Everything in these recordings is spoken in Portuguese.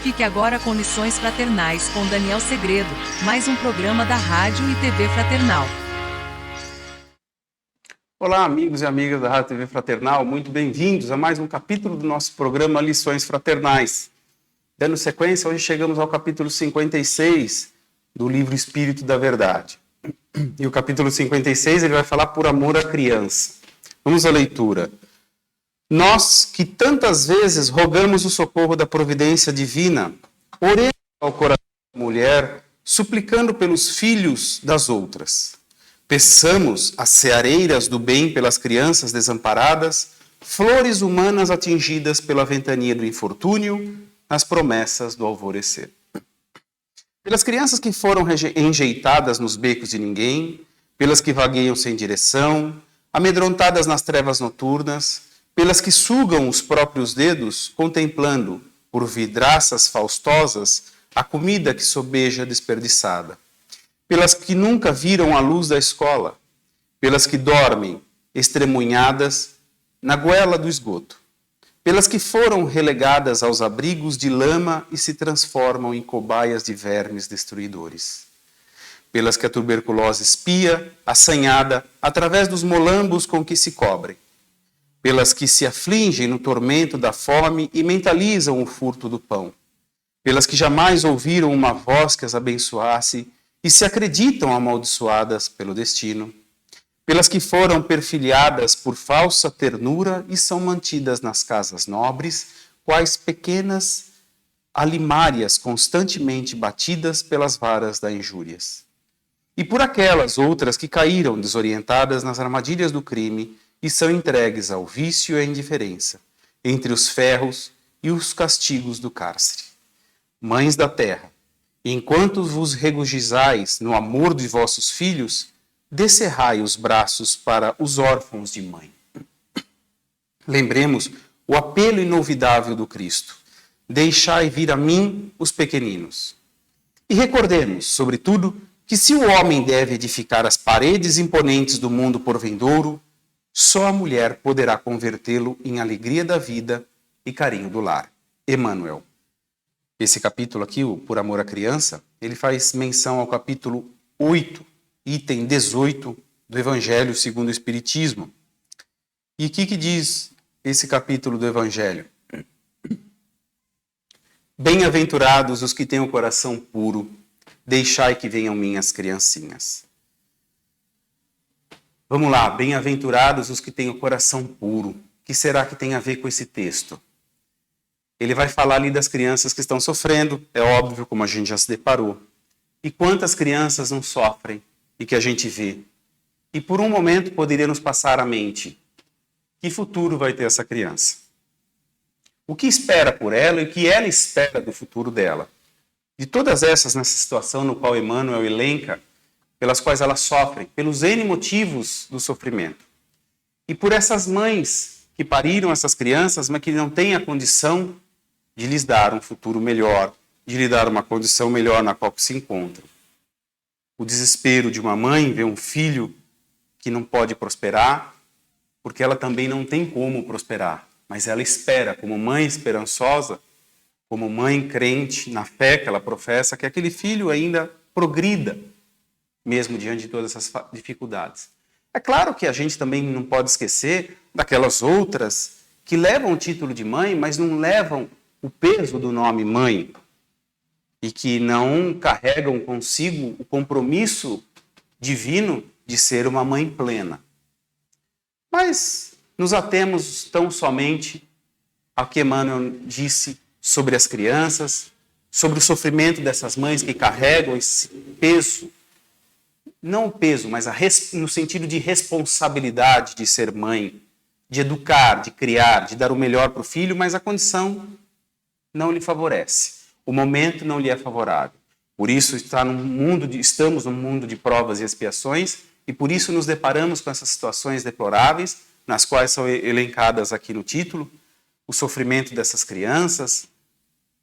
Fique agora com Lições Fraternais com Daniel Segredo, mais um programa da Rádio e TV Fraternal. Olá, amigos e amigas da Rádio e TV Fraternal, muito bem-vindos a mais um capítulo do nosso programa Lições Fraternais. Dando sequência, hoje chegamos ao capítulo 56 do livro Espírito da Verdade. E o capítulo 56 ele vai falar por amor à criança. Vamos à leitura. Nós que tantas vezes rogamos o socorro da providência divina, oremos ao coração da mulher, suplicando pelos filhos das outras. Peçamos as ceareiras do bem pelas crianças desamparadas, flores humanas atingidas pela ventania do infortúnio, nas promessas do alvorecer. Pelas crianças que foram enjeitadas nos becos de ninguém, pelas que vagueiam sem direção, amedrontadas nas trevas noturnas, pelas que sugam os próprios dedos, contemplando, por vidraças faustosas, a comida que sobeja desperdiçada. Pelas que nunca viram a luz da escola, pelas que dormem, estremunhadas, na goela do esgoto, pelas que foram relegadas aos abrigos de lama e se transformam em cobaias de vermes destruidores, pelas que a tuberculose espia, assanhada, através dos molambos com que se cobrem, pelas que se afligem no tormento da fome e mentalizam o furto do pão, pelas que jamais ouviram uma voz que as abençoasse e se acreditam amaldiçoadas pelo destino, pelas que foram perfilhadas por falsa ternura e são mantidas nas casas nobres, quais pequenas alimárias constantemente batidas pelas varas das injúrias. E por aquelas outras que caíram desorientadas nas armadilhas do crime e são entregues ao vício e à indiferença, entre os ferros e os castigos do cárcere. Mães da terra, enquanto vos regozijais no amor de vossos filhos, descerrai os braços para os órfãos de mãe. Lembremos o apelo inolvidável do Cristo. Deixai vir a mim os pequeninos. E recordemos, sobretudo, que se o homem deve edificar as paredes imponentes do mundo por vindouro, só a mulher poderá convertê-lo em alegria da vida e carinho do lar. Emmanuel. Esse capítulo aqui, o Por Amor à Criança, ele faz menção ao capítulo 8, item 18 do Evangelho segundo o Espiritismo. E o que diz esse capítulo do Evangelho? Bem-aventurados os que têm o coração puro, deixai que venham minhas criancinhas. Vamos lá, bem-aventurados os que têm o coração puro. O que será que tem a ver com esse texto? Ele vai falar ali das crianças que estão sofrendo, é óbvio, como a gente já se deparou. E quantas crianças não sofrem e que a gente vê? E por um momento poderia nos passar à mente: que futuro vai ter essa criança? O que espera por ela e o que ela espera do futuro dela? De todas essas, nessa situação no qual Emmanuel elenca, pelas quais elas sofrem, pelos N motivos do sofrimento. E por essas mães que pariram essas crianças, mas que não têm a condição de lhes dar um futuro melhor, de lhe dar uma condição melhor na qual se encontram. O desespero de uma mãe ver um filho que não pode prosperar, porque ela também não tem como prosperar, mas ela espera, como mãe esperançosa, como mãe crente na fé que ela professa, que aquele filho ainda progrida, mesmo diante de todas essas dificuldades. É claro que a gente também não pode esquecer daquelas outras que levam o título de mãe, mas não levam o peso do nome mãe e que não carregam consigo o compromisso divino de ser uma mãe plena. Mas nos atemos tão somente ao que Emmanuel disse sobre as crianças, sobre o sofrimento dessas mães que carregam esse peso, não o peso, mas no sentido de responsabilidade de ser mãe, de educar, de criar, de dar o melhor para o filho, mas a condição não lhe favorece. O momento não lhe é favorável. Por isso estamos num mundo de provas e expiações e por isso nos deparamos com essas situações deploráveis, nas quais são elencadas aqui no título, o sofrimento dessas crianças,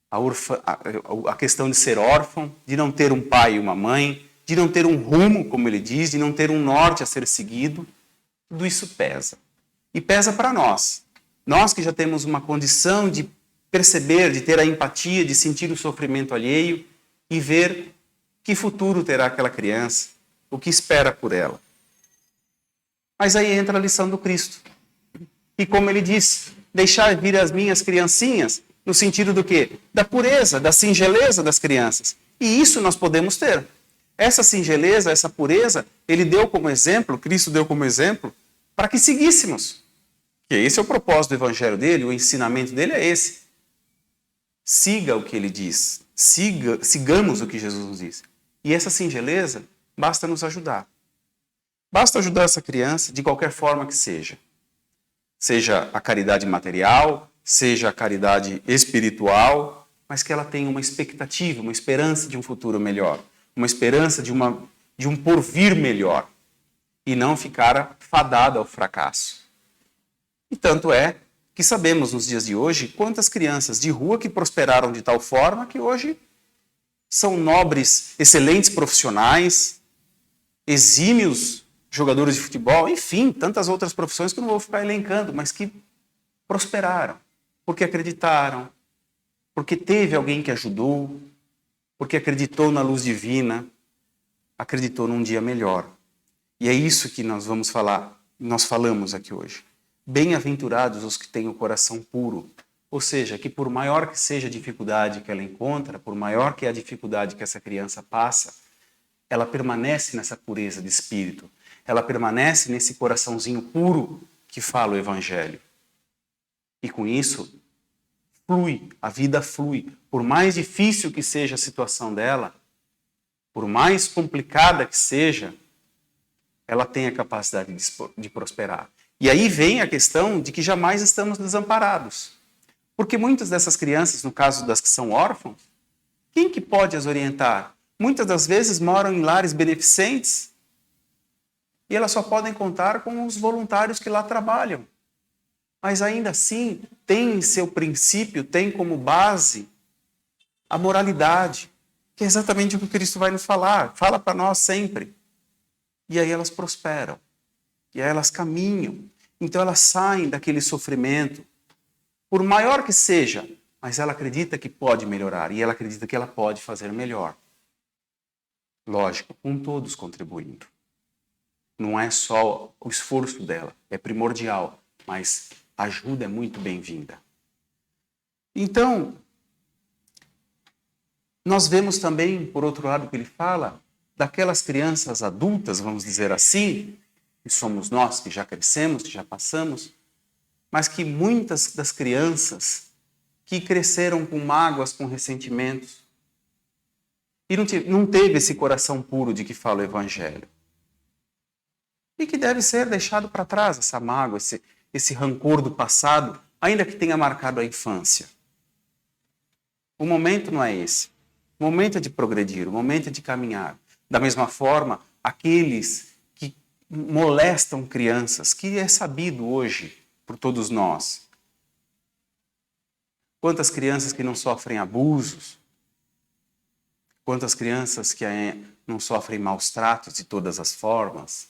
a questão de ser órfão, de não ter um pai e uma mãe, de não ter um rumo, como ele diz, de não ter um norte a ser seguido. Tudo isso pesa. E pesa para nós. Nós que já temos uma condição de perceber, de ter a empatia, de sentir o sofrimento alheio e ver que futuro terá aquela criança, o que espera por ela. Mas aí entra a lição do Cristo. E como ele diz, deixar vir as minhas criancinhas, no sentido do quê? Da pureza, da singeleza das crianças. E isso nós podemos ter. Essa singeleza, essa pureza, ele deu como exemplo, Cristo deu como exemplo, para que seguíssemos. Que esse é o propósito do evangelho dele, o ensinamento dele é esse. Siga o que ele diz. Sigamos o que Jesus nos diz. E essa singeleza basta nos ajudar. Basta ajudar essa criança de qualquer forma que seja. Seja a caridade material, seja a caridade espiritual, mas que ela tenha uma expectativa, uma esperança de um futuro melhor, uma esperança de um porvir melhor, e não ficar fadada ao fracasso. E tanto é que sabemos nos dias de hoje quantas crianças de rua que prosperaram de tal forma que hoje são nobres, excelentes profissionais, exímios jogadores de futebol, enfim, tantas outras profissões que eu não vou ficar elencando, mas que prosperaram, porque acreditaram, porque teve alguém que ajudou, porque acreditou na luz divina, acreditou num dia melhor. E é isso que nós vamos falar, nós falamos aqui hoje. Bem-aventurados os que têm o coração puro, ou seja, que por maior que seja a dificuldade que ela encontra, por maior que é a dificuldade que essa criança passa, ela permanece nessa pureza de espírito, ela permanece nesse coraçãozinho puro que fala o Evangelho. E com isso, flui, a vida flui. Por mais difícil que seja a situação dela, por mais complicada que seja, ela tem a capacidade de prosperar. E aí vem a questão de que jamais estamos desamparados. Porque muitas dessas crianças, no caso das que são órfãos, quem que pode as orientar? Muitas das vezes moram em lares beneficentes e elas só podem contar com os voluntários que lá trabalham. Mas ainda assim, tem em seu princípio, tem como base a moralidade, que é exatamente o que Cristo vai nos falar, fala para nós sempre. E aí elas prosperam, e aí elas caminham, então elas saem daquele sofrimento, por maior que seja, mas ela acredita que pode melhorar, e ela acredita que ela pode fazer melhor. Lógico, com todos contribuindo. Não é só o esforço dela, é primordial, mas a ajuda é muito bem-vinda. Então, nós vemos também, por outro lado, que ele fala daquelas crianças adultas, vamos dizer assim, que somos nós, que já crescemos, que já passamos, mas que muitas das crianças que cresceram com mágoas, com ressentimentos, e não teve esse coração puro de que fala o Evangelho. E que deve ser deixado para trás, essa mágoa, esse rancor do passado, ainda que tenha marcado a infância. O momento não é esse. O momento é de progredir, o momento é de caminhar. Da mesma forma, aqueles que molestam crianças, que é sabido hoje por todos nós. Quantas crianças que não sofrem abusos, quantas crianças que não sofrem maus tratos de todas as formas.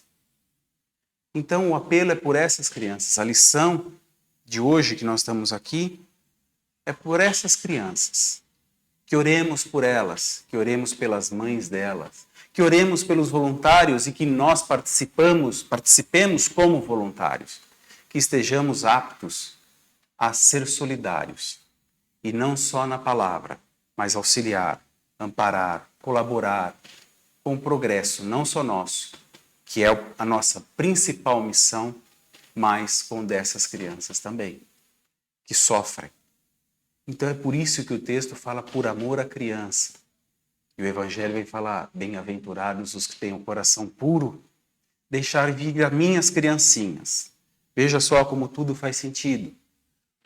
Então, o apelo é por essas crianças. A lição de hoje que nós estamos aqui é por essas crianças. Que oremos por elas, que oremos pelas mães delas, que oremos pelos voluntários e que nós participemos como voluntários. Que estejamos aptos a ser solidários. E não só na palavra, mas auxiliar, amparar, colaborar com o progresso, não só nosso, que é a nossa principal missão, mas com dessas crianças também, que sofrem. Então é por isso que o texto fala por amor à criança. E o Evangelho vem falar, bem-aventurados os que têm o coração puro, deixar vir as minhas criancinhas. Veja só como tudo faz sentido.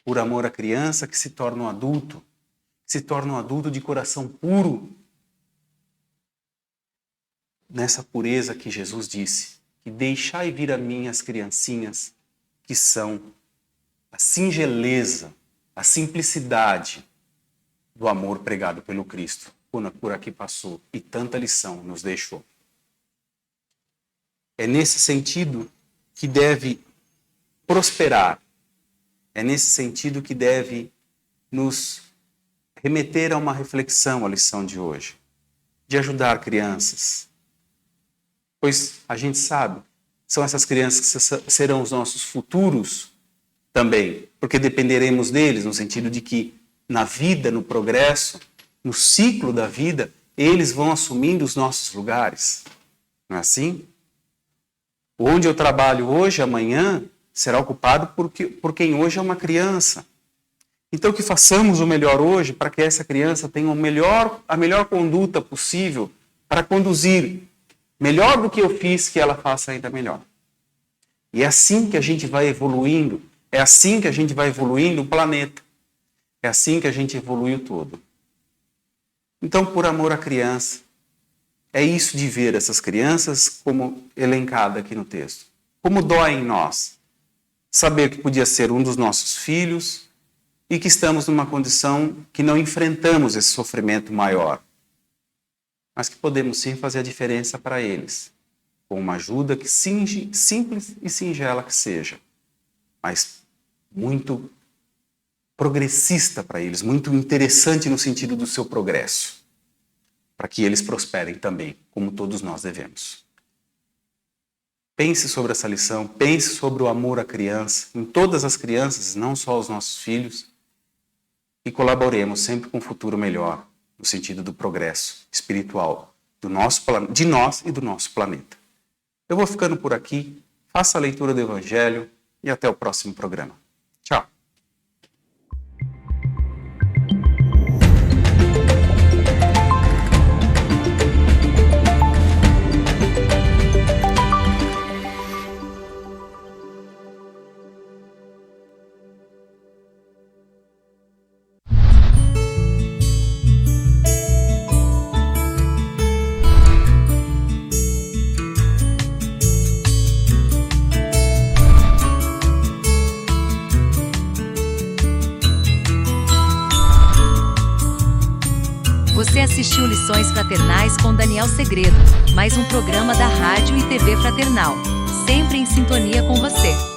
Por amor à criança que se torna um adulto de coração puro, nessa pureza que Jesus disse, que deixai vir a mim as criancinhas, que são a singeleza, a simplicidade do amor pregado pelo Cristo, quando por aqui passou e tanta lição nos deixou. É nesse sentido que deve prosperar, é nesse sentido que deve nos remeter a uma reflexão, a lição de hoje, de ajudar crianças. Pois a gente sabe, são essas crianças que serão os nossos futuros também, porque dependeremos deles, no sentido de que na vida, no progresso, no ciclo da vida, eles vão assumindo os nossos lugares. Não é assim? Onde eu trabalho hoje, amanhã, será ocupado por quem hoje é uma criança. Então que façamos o melhor hoje para que essa criança tenha a melhor conduta possível para conduzir melhor do que eu fiz, que ela faça ainda melhor. E é assim que a gente vai evoluindo, é assim que a gente vai evoluindo o planeta. É assim que a gente evolui o todo. Então, por amor à criança, é isso de ver essas crianças como elencada aqui no texto. Como dói em nós saber que podia ser um dos nossos filhos e que estamos numa condição que não enfrentamos esse sofrimento maior, mas que podemos sim fazer a diferença para eles, com uma ajuda que simples e singela que seja, mas muito progressista para eles, muito interessante no sentido do seu progresso, para que eles prosperem também, como todos nós devemos. Pense sobre essa lição, pense sobre o amor à criança, em todas as crianças, não só os nossos filhos, e colaboremos sempre com um futuro melhor, no sentido do progresso espiritual de nós e do nosso planeta. Eu vou ficando por aqui, faça a leitura do Evangelho e até o próximo programa. Tchau! Você assistiu Lições Fraternais com Daniel Segredo, mais um programa da Rádio e TV Fraternal, sempre em sintonia com você.